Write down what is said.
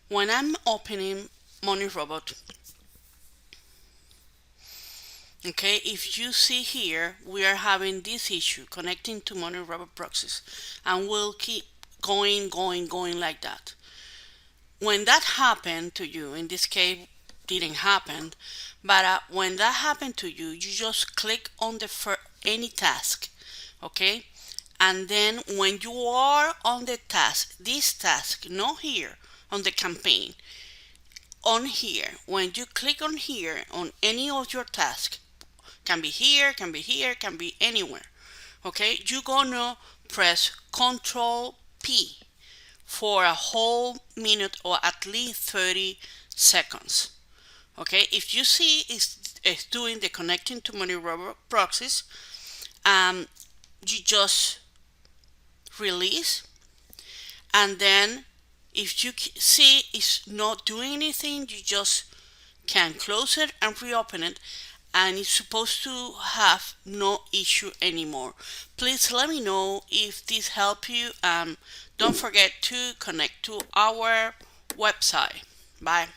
When I'm opening Money Robot, okay, if you see here, we are having this issue connecting to Money Robot Proxies, and we'll keep going like that. When that happened to you, in this case, didn't happen, but when that happened to you, you just click on the any task, okay? And then when you are on the task, this task, not here on the campaign, on here, when you click on here on any of your tasks, can be here, can be here, can be anywhere, okay? You're gonna press Control P for a whole minute or at least 30 seconds. Okay, if you see it's doing the connecting to Money Robot Proxies, you just release, and then if you see it's not doing anything, you just can close it and reopen it, and it's supposed to have no issue anymore. Please let me know if this helped you. Don't forget to connect to our website. Bye.